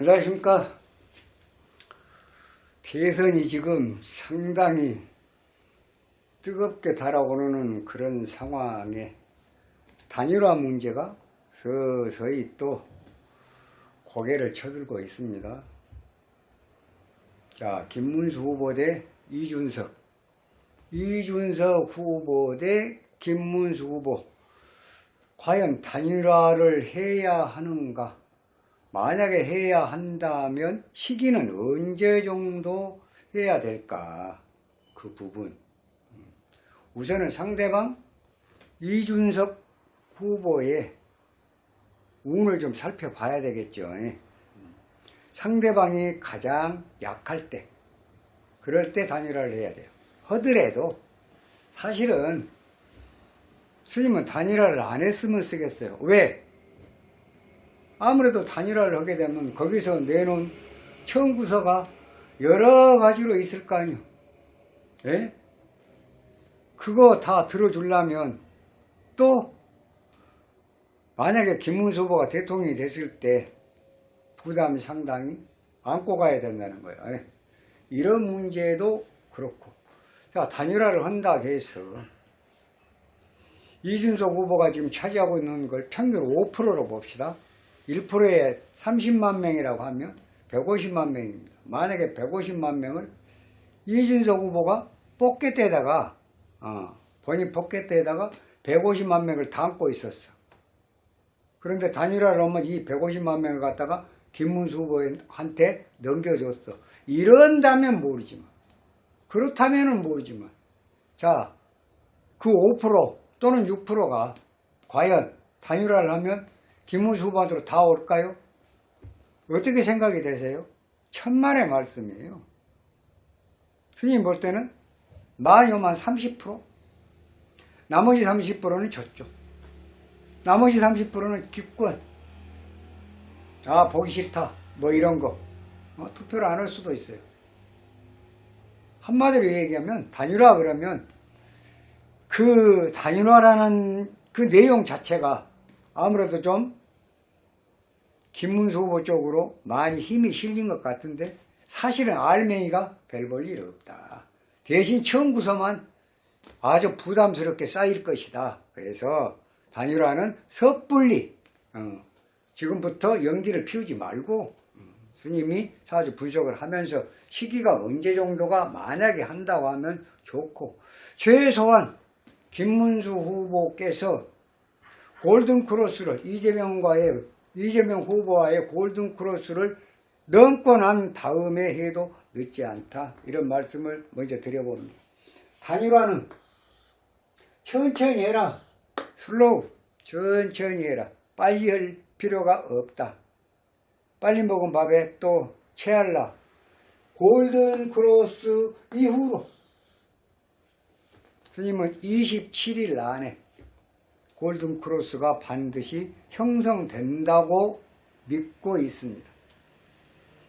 안녕하십니까. 대선이 지금 상당히 뜨겁게 달아오르는 그런 상황에 단일화 문제가 서서히 또 고개를 쳐들고 있습니다. 자, 김문수 후보 대 이준석 후보 대 김문수 후보, 과연 단일화를 해야 하는가? 만약에 해야 한다면 시기는 언제 정도 해야 될까? 그 부분. 우선은 상대방 이준석 후보의 운을 좀 살펴봐야 되겠죠. 상대방이 가장 약할 때, 그럴 때 단일화를 해야 돼요. 하더라도 사실은 스님은 단일화를 안 했으면 쓰겠어요. 왜? 아무래도 단일화를 하게 되면 거기서 내놓은 청구서가 여러 가지로 있을 거 아니에요. 예? 그거 다 들어주려면 또 만약에 김문수 후보가 대통령이 됐을 때 부담이 상당히 안고 가야 된다는 거예요. 예? 이런 문제도 그렇고. 자, 단일화를 한다 해서 이준석 후보가 지금 차지하고 있는 걸 평균 5%로 봅시다. 1%에 30만 명이라고 하면 150만 명입니다. 만약에 150만 명을 이준석 후보가 포켓에다가 본인 포켓에다가 150만 명을 담고 있었어. 그런데 단일화를 하면 이 150만 명을 갖다가 김문수 후보한테 넘겨줬어. 이런다면 모르지만, 그렇다면은 모르지만, 자, 그 5% 또는 6%가 과연 단일화를 하면 김문수 후보한테로 다 올까요? 어떻게 생각이 되세요? 천만의 말씀이에요. 스님 볼 때는 많이오만 30%? 나머지 30%는 저쪽. 나머지 30%는 기권. 보기 싫다. 뭐 이런 거. 투표를 안 할 수도 있어요. 한마디로 얘기하면 단일화 그러면 그 단일화라는 그 내용 자체가 아무래도 좀 김문수 후보 쪽으로 많이 힘이 실린 것 같은데 사실은 알맹이가 별 볼 일 없다. 대신 청구서만 아주 부담스럽게 쌓일 것이다. 그래서 단일화는 섣불리 지금부터 연기를 피우지 말고 스님이 사주 분석을 하면서 시기가 언제 정도가 만약에 한다고 하면 좋고, 최소한 김문수 후보께서 골든크로스를 이재명 후보와의 골든크로스를 넘고 난 다음에 해도 늦지 않다. 이런 말씀을 먼저 드려봅니다. 단일화는 천천히 해라. 슬로우. 천천히 해라. 빨리 할 필요가 없다. 빨리 먹은 밥에 또 체할라. 골든크로스 이후로 스님은 27일 안에 골든크로스가 반드시 형성된다고 믿고 있습니다.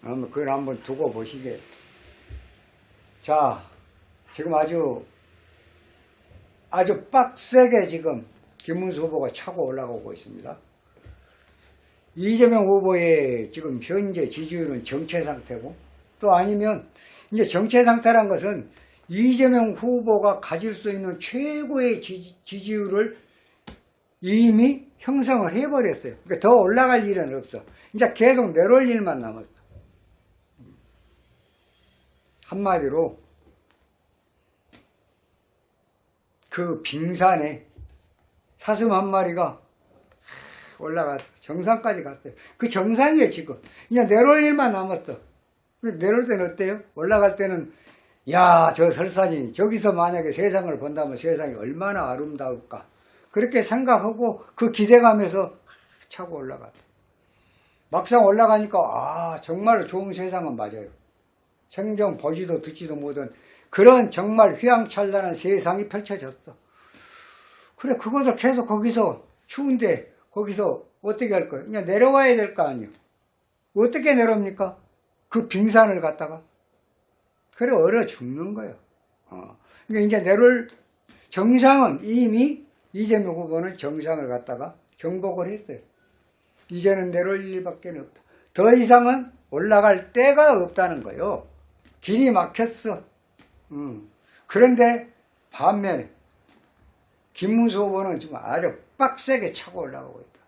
그걸 한번 두고 보시게. 자, 지금 아주 빡세게 지금 김문수 후보가 차고 올라가고 있습니다. 이재명 후보의 지금 현재 지지율은 정체 상태고, 또 아니면 이제 정체 상태란 것은 이재명 후보가 가질 수 있는 최고의 지지율을 이미 형성을 해버렸어요. 그러니까 더 올라갈 일은 없어. 이제 계속 내려올 일만 남았어. 한마디로 그 빙산에 사슴 한 마리가 올라갔어. 정상까지 갔어요. 그 정상이에요 지금. 이제 내려올 일만 남았어. 내려올 때는 어때요? 올라갈 때는 야, 저 설산이 저기서 만약에 세상을 본다면 세상이 얼마나 아름다울까. 그렇게 생각하고 그 기대감에서 차고 올라가요. 막상 올라가니까 정말 좋은 세상은 맞아요. 생전 보지도 듣지도 못한 그런 정말 휘황찬란한 세상이 펼쳐졌어. 그래, 그것을 계속 거기서 추운데 거기서 어떻게 할 거예요? 그냥 내려와야 될 거 아니에요. 어떻게 내려옵니까? 그 빙산을 갖다가. 그래, 얼어 죽는 거예요. 그러니까 이제 내려올 정상은 이미 이재명 후보는 정상을 갖다가 정복을 했어요. 이제는 내려올 일밖에 없다. 더 이상은 올라갈 데가 없다는 거예요. 길이 막혔어. 그런데 반면에 김문수 후보는 지금 아주 빡세게 차고 올라가고 있다.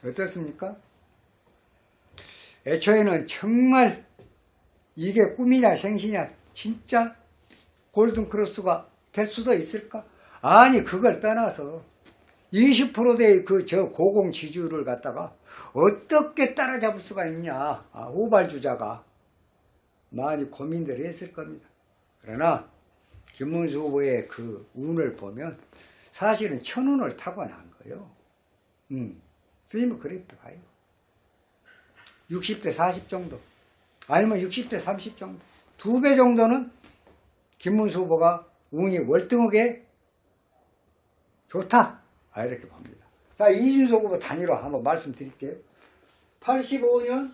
어떻습니까? 애초에는 정말 이게 꿈이냐 생시냐 진짜 골든크로스가 될 수도 있을까? 아니 그걸 떠나서 20%대의 그 저 고공 지지율을 갖다가 어떻게 따라잡을 수가 있냐. 후발주자가 많이 고민들 했을 겁니다. 그러나 김문수 후보의 그 운을 보면 사실은 천운을 타고난 거예요. 스님은 그렇게 봐요. 60대 40 정도 아니면 60대 30 정도 2배 정도는 김문수 후보가 운이 월등하게 좋다. 이렇게 봅니다. 자, 이준석 후보 단위로 한번 말씀드릴게요. 85년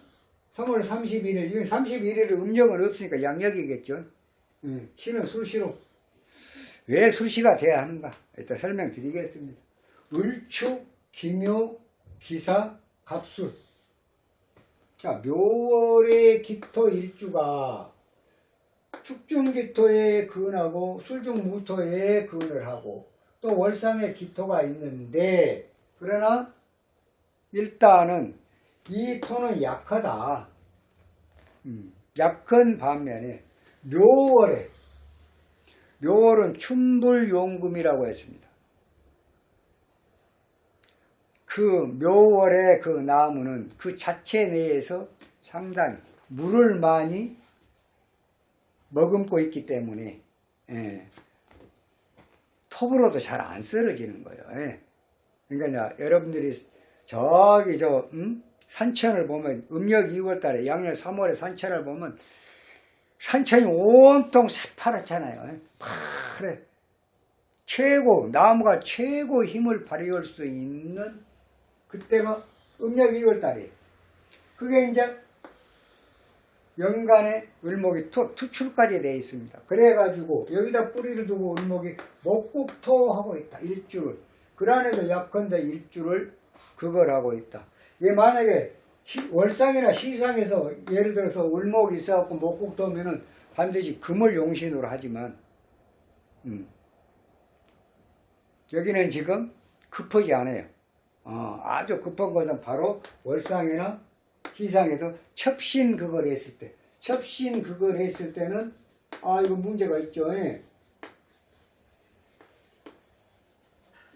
3월 31일, 이건 31일은 음력은 없으니까 양력이겠죠. 시는 술시로. 왜 술시가 돼야 하는가? 일단 설명드리겠습니다. 을추, 기묘, 기사, 갑술. 자, 묘월의 기토 일주가 축중기토에 근하고 술중무토에 근을 하고 또 월상에 기토가 있는데 그러나 일단은 이 토는 약하다. 약한 반면에 묘월은 춘불용금이라고 했습니다. 그 묘월의 그 나무는 그 자체 내에서 상당히 물을 많이 머금고 있기 때문에 톱으로도 잘 안 썰어지는 거예요. 그러니까 여러분들이 저기 산천을 보면 음력 2월 달에 양력 3월에 산천을 보면 산천이 온통 새파랗잖아요. 파래. 나무가 최고 힘을 발휘할 수 있는 그때가 음력 2월 달이에요. 그게 이제 연간에 을목이 투출까지 되어 있습니다. 그래가지고 여기다 뿌리를 두고 을목이 목국토하고 있다. 일주를. 그 안에도 약한데 일주를 그걸 하고 있다. 얘 만약에 월상이나 시상에서 예를 들어서 을목이 있어갖고 목국토면은 반드시 금을 용신으로 하지만 여기는 지금 급하지 않아요. 아주 급한 것은 바로 월상이나 시상에서 첩신 그걸 했을 때. 첩신 그걸 했을 때는 이거 문제가 있죠.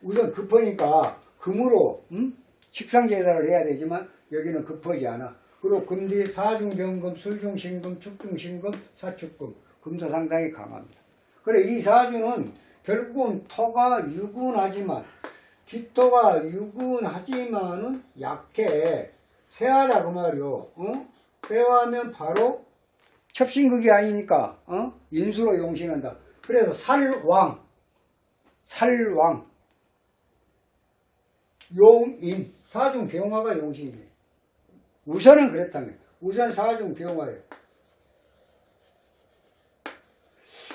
우선 급하니까 금으로 식상제사를 해야 되지만 여기는 급하지 않아. 그리고 금뒤 사중경금, 술중신금, 축중신금, 사축금. 금도 상당히 강합니다. 그래 이 사주는 결국은 토가 유근하지만 기토가 유근하지만은 약해. 세하다 그 말이요. 세하면 바로 첩신극이 아니니까 인수로 용신한다. 그래서 살왕 용인 사중 병화가 용신이에요. 우선은 그랬다며. 우선 사중 병화예요.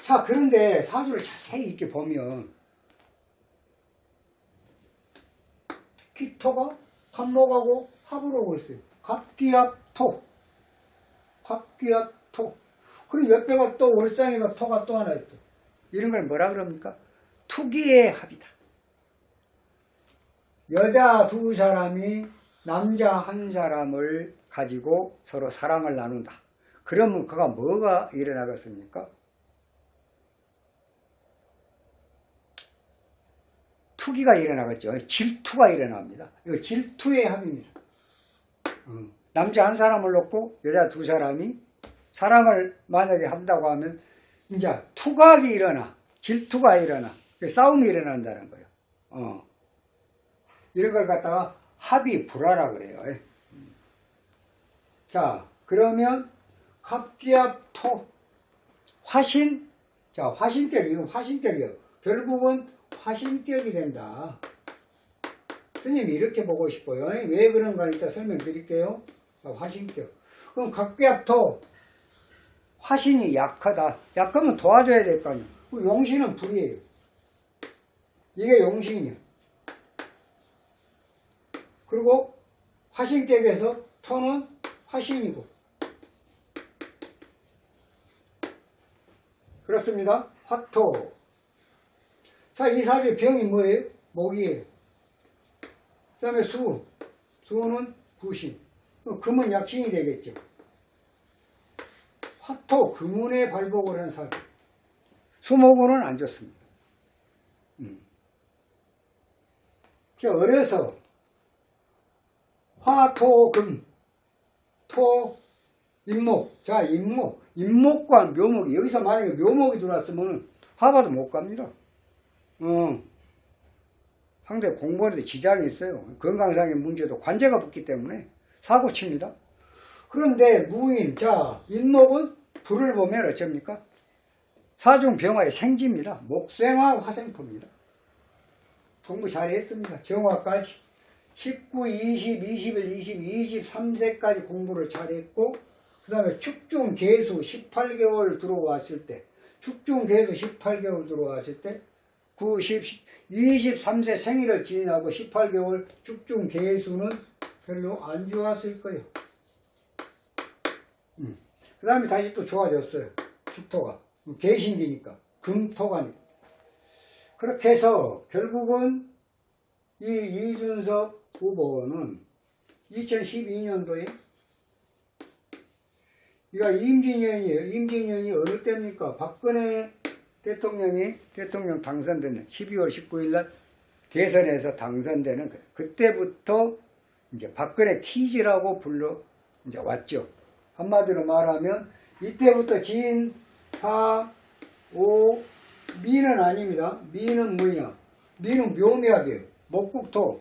자, 그런데 사주를 자세히 이렇게 보면 기토가 갑목하고 합을 하고 있어요. 갑기합토. 그리고 옆에가 또 월상이가 토가 또 하나 있다. 이런 걸 뭐라 그럽니까? 투기의 합이다. 여자 두 사람이 남자 한 사람을 가지고 서로 사랑을 나눈다. 그러면 그가 뭐가 일어나겠습니까? 투기가 일어나겠죠. 질투가 일어납니다. 이거 질투의 합입니다. 남자 한 사람을 놓고 여자 두 사람이 사랑을 만약에 한다고 하면 이제 투각이 일어나, 질투가 일어나, 싸움이 일어난다는 거예요. 이런 걸 갖다가 합이 불화라 그래요. 자, 그러면 갑기합토 화신. 자, 화신격. 이건 화신격이에요. 결국은 화신격이 된다. 스님이 이렇게 보고 싶어요. 왜 그런가 이따 설명드릴게요. 화신격. 그럼 갑기합토 화신이 약하다. 약하면 도와줘야 될 거 아니에요. 용신은 불이에요. 이게 용신이에요. 그리고 화신격에서 토는 화신이고. 그렇습니다. 화토. 자, 이 사주의 병이 뭐예요? 목이에요. 그 다음에 수는 구신. 금은 약신이 되겠죠. 화토, 금운에 발복을 한 사주. 수목으로는 안 좋습니다. 어려서 화토금, 토, 임목. 자, 임목과 묘목이, 여기서 만약에 묘목이 들어왔으면 화봐도 못 갑니다. 상대 공부하는데 지장이 있어요. 건강상의 문제도 관제가 붙기 때문에 사고 칩니다. 그런데 무인, 자, 인목은 불을 보면 어쩝니까? 사중병화의 생지입니다. 목생화 화생토입니다. 공부 잘했습니다. 정화까지 19, 20, 21, 22, 23세까지 공부를 잘했고, 그 다음에 축중개수 18개월 들어왔을 때, 축중개수 18개월 들어왔을 때 23세 생일을 지나고 18개월 축중개수는 별로 안 좋았을 거예요. 그 다음에 다시 또 좋아졌어요. 축토가. 개신기니까. 금토가니까. 그렇게 해서 결국은 이 이준석 후보는 2012년도에 이가 임진년이에요. 임진년이 어느 때입니까? 박근혜 대통령 당선되는 12월 19일 날 대선에서 당선되는 그때부터 이제 박근혜 키즈라고 불러 이제 왔죠. 한마디로 말하면 이때부터 진, 하, 오, 미는 아닙니다. 미는 뭐냐? 미는 묘미합이에요. 목국토.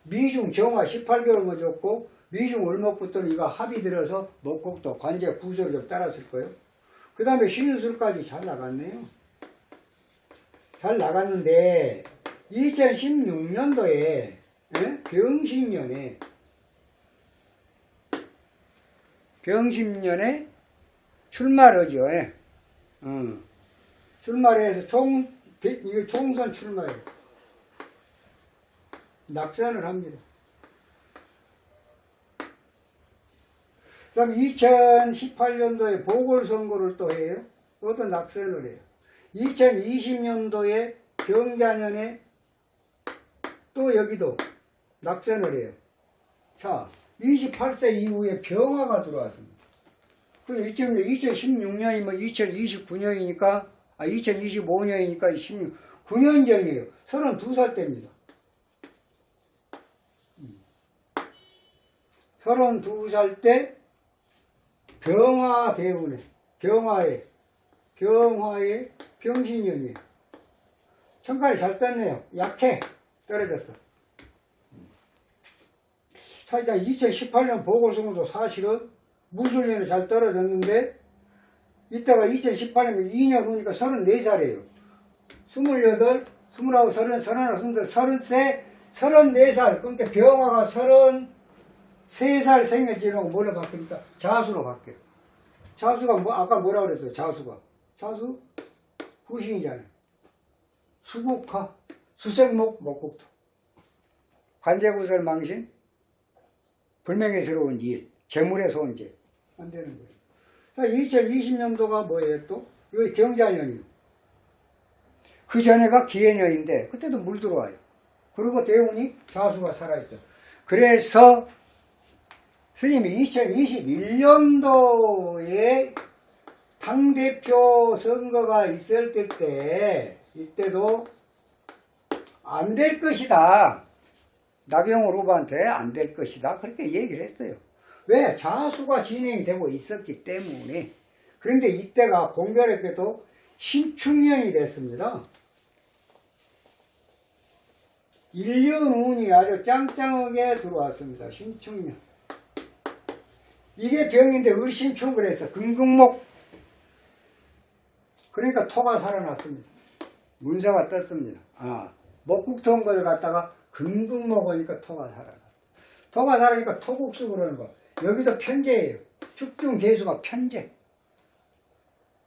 미중 정화 18개월 먼저였고 미중 을목부터는 이거 합이 들어서 목국토 관제 구설이 좀 따랐을 거예요. 그 다음에 신유술까지 잘 나갔네요. 잘 나갔는데 2016년도에 병신년에 출마를 하죠. 출마를 해서 이거 총선 출마예요. 낙선을 합니다. 그럼 2018년도에 보궐선거를 또 해요. 또 낙선을 해요. 2020년도에 병자년에 또 여기도 낙선을 해요. 자, 28세 이후에 병화가 들어왔습니다. 그럼 2016년이면 2029년이니까, 2025년이니까 9년 전이에요. 32살 때입니다. 32살 때 병화 대운에, 병화에 병신년이에요. 천간이 잘 떴네요. 약해. 떨어졌어. 자, 이제 2018년 보궐선거도 사실은 무술년에 잘 떨어졌는데, 이때가 2018년에 2년 후니까 34살이에요. 28, 29, 30, 31, 32, 34살. 그러니까 병화가 33살 생일 지나고 뭐로 바뀝니까? 자수로 바뀌어요. 자수가 아까 뭐라 그랬어요? 자수? 후신이잖아요. 수국화, 수생목, 목국토. 관제구설 망신, 불명예스러운 일, 재물의 손재. 안 되는 거예요. 자, 2020년도가 뭐예요 또? 이거 경자년이에요. 그 전에가 기해년인데, 그때도 물 들어와요. 그리고 대운이 자수가 살아있죠. 그래서, 스님이 2021년도에 당대표 선거가 있을 때, 이때도 안 될 것이다. 나경원 후보한테 안 될 것이다. 그렇게 얘기를 했어요. 왜? 자수가 진행이 되고 있었기 때문에. 그런데 이때가 공교롭게도 신축년이 됐습니다. 1년 운이 아주 짱짱하게 들어왔습니다. 신축년. 이게 병인데 을신축을 해서 금극목. 그러니까 토가 살아났습니다. 문서가 떴습니다. 목국토인 것을 갖다가 금극 먹으니까 토가 살아났다. 토가 살아니까 토국수 그러는 거. 여기도 편제예요. 축중개수가 편제.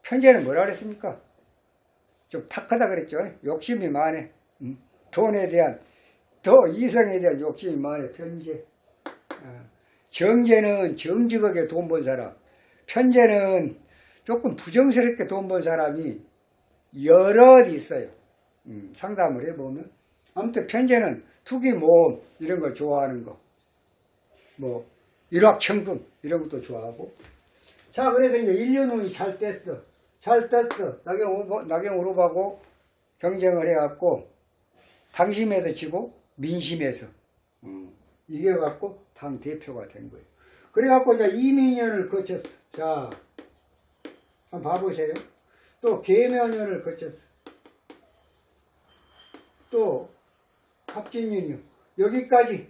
편제는 뭐라 그랬습니까? 좀 탁하다 그랬죠. 욕심이 많네. 돈에 대한, 이성에 대한 욕심이 많네. 편제. 정제는 정직하게 돈 번 사람, 편제는 조금 부정스럽게 돈 번 사람이 여럿 있어요. 상담을 해보면. 아무튼 편제는 투기, 모험 이런 걸 좋아하는 거. 뭐 일확천금 이런 것도 좋아하고. 자, 그래서 이제 1년 운이 잘 뗐어. 잘 떴어. 나경 오르바고 경쟁을 해갖고 당심에서 지고 민심에서 이겨갖고 당 대표가 된 거예요. 그래갖고 이제 이민년을 거쳤어. 자, 한번 봐보세요. 또 계면년을 거쳤어. 또 갑진년이요. 여기까지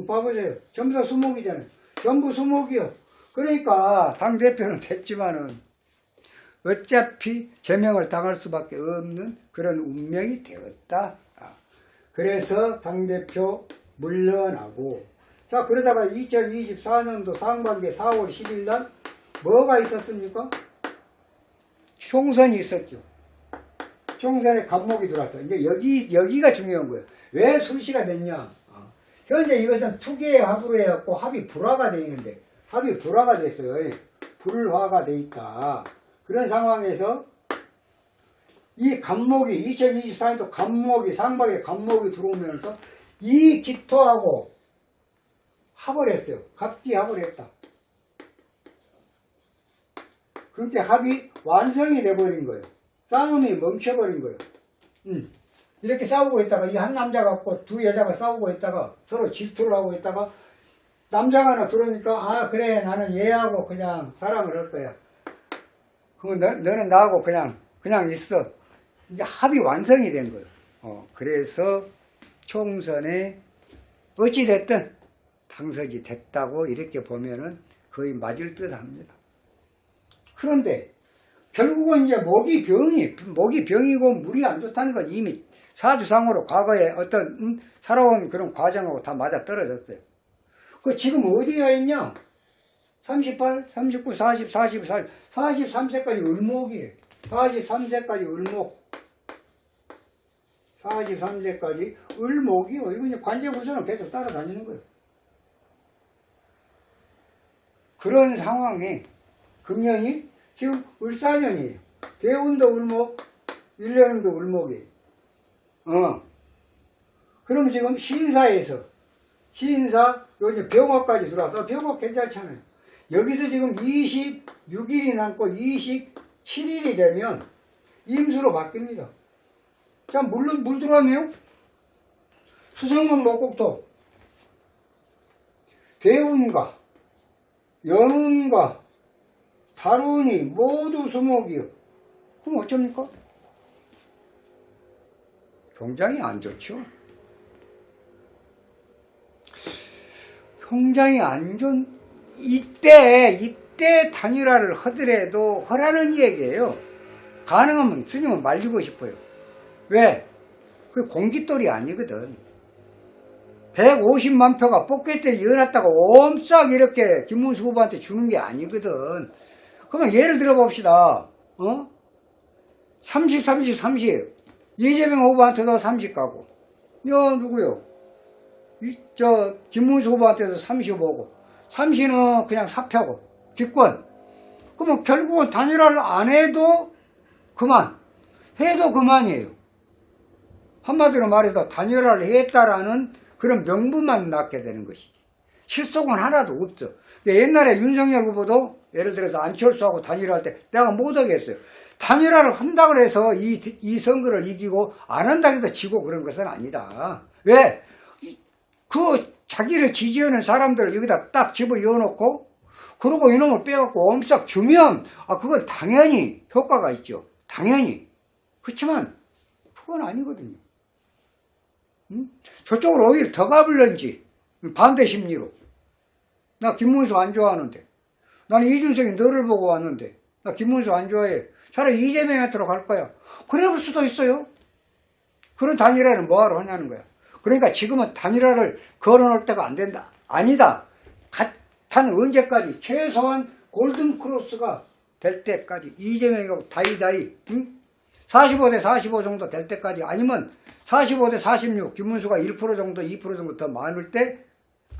봐보세요. 전부 다 수목이잖아요. 전부 수목이요. 그러니까 당 대표는 됐지만은 어차피 제명을 당할 수밖에 없는 그런 운명이 되었다. 그래서 당대표 물러나고. 자, 그러다가 2024년도 상반기 4월 10일 날 뭐가 있었습니까? 총선이 있었죠. 총선에 갑목이 들어왔다. 이제 여기가 중요한 거예요. 왜 술시가 됐냐? 현재 이것은 투기의 합으로 해갖고 합이 불화가 돼 있는데, 합이 불화가 됐어요. 불화가 돼 있다. 그런 상황에서 이 갑목이 2024년도 갑목이 상반기에 갑목이 들어오면서 이 기토하고 합을 했어요. 갑기합을 했다. 그렇게 합이 완성이 돼버린 거예요. 싸움이 멈춰버린 거예요. 이렇게 싸우고 있다가 이 한 남자 갖고 두 여자가 싸우고 있다가 서로 질투를 하고 있다가 남자가 하나 들어오니까 아 그래 나는 얘하고 그냥 사랑을 할 거야. 그럼 너는 나하고 그냥 있어. 이제 합이 완성이 된 거예요. 그래서 총선에 어찌됐든 당선이 됐다고 이렇게 보면은 거의 맞을 듯 합니다. 그런데 결국은 이제 목이 병이고 물이 안 좋다는 건 이미 사주상으로 과거에 어떤 살아온 그런 과정하고 다 맞아 떨어졌어요. 그 지금 어디가 있냐? 38, 39, 40, 44, 43세까지 을목이에요. 43세까지 을목. 43세까지 을목이요. 이거 이제 관제구선을 계속 따라다니는 거예요. 그런 상황에 금년이 지금 을사년이에요. 대운도 을목, 일년운도 을목이에요. 그럼 지금 신사에서 여기 병화까지 들어와서 병화 괜찮잖아요. 여기서 지금 26일이 남고 27일이 되면 임수로 바뀝니다. 자, 물 들어왔네요. 수성문 목국토 대운과 연운과 달운이 모두 수목이요. 그럼 어쩝니까? 굉장히 안 좋죠. 굉장히 안 좋은 이때 단일화를 하더라도 하라는 얘기예요. 가능하면 스님은 말리고 싶어요. 왜? 그 공깃돌이 아니거든. 150만 표가 뽑기 때 이어놨다고 옴싹 이렇게 김문수 후보한테 주는 게 아니거든. 그러면 예를 들어 봅시다. 30, 30, 30. 이재명 후보한테도 30 가고. 누구요? 김문수 후보한테도 35고. 30는 그냥 사표고. 기권. 그러면 결국은 단일화를 안 해도 그만. 해도 그만이에요. 한마디로 말해서 단일화를 했다라는 그런 명분만 낳게 되는 것이지. 실속은 하나도 없어. 옛날에 윤석열 후보도 예를 들어서 안철수하고 단일화할 때 내가 못하겠어요. 단일화를 한다고 해서 이 선거를 이기고 안 한다고 해서 지고 그런 것은 아니다. 왜? 그 자기를 지지하는 사람들을 여기다 딱 집어 넣어놓고 그러고 이놈을 빼갖고 엄청 주면 그건 당연히 효과가 있죠. 당연히. 그렇지만 그건 아니거든요. 저쪽으로 오히려 더 가불는지 반대 심리로. 나 김문수 안 좋아하는데. 나는 이준석이 너를 보고 왔는데. 나 김문수 안 좋아해. 차라리 이재명한테로 갈 거야. 그래 볼 수도 있어요. 그런 단일화는 뭐하러 하냐는 거야. 그러니까 지금은 단일화를 걸어놓을 때가 안 된다. 아니다. 단 언제까지 최소한 골든크로스가 될 때까지 이재명이고 다이다이 45대 45 정도 될 때까지 아니면 45대 46 김문수가 1% 정도 2% 정도 더 많을 때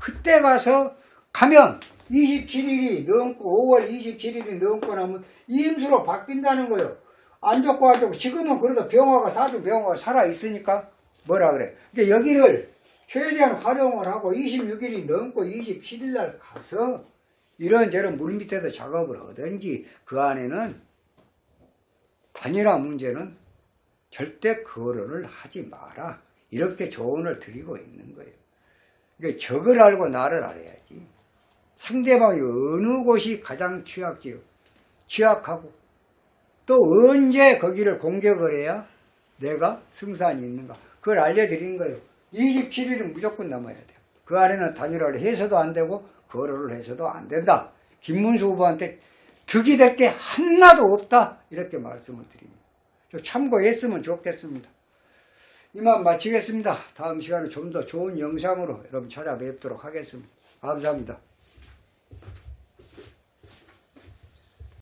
그때 가서 가면 27일이 넘고 5월 27일이 넘고 나면 임수로 바뀐다는 거예요. 안 좋고 안 좋고 지금은 그래도 병화가 사주 병화가 살아있으니까 뭐라 그래. 그러니까 여기를 최대한 활용을 하고 26일이 넘고 27일 날 가서 이런저런 물 밑에서 작업을 하든지 그 안에는 단일화 문제는 절대 거론을 하지 마라. 이렇게 조언을 드리고 있는 거예요. 그러니까 적을 알고 나를 알아야지. 상대방이 어느 곳이 가장 취약하고 또 언제 거기를 공격을 해야 내가 승산이 있는가. 그걸 알려드린 거예요. 27일은 무조건 넘어야 돼요. 그 안에는 단일화를 해서도 안 되고 거론을 해서도 안 된다. 김문수 후보한테 득이 될 게 하나도 없다. 이렇게 말씀을 드립니다. 좀 참고했으면 좋겠습니다. 이만 마치겠습니다. 다음 시간에 좀 더 좋은 영상으로 여러분 찾아뵙도록 하겠습니다. 감사합니다.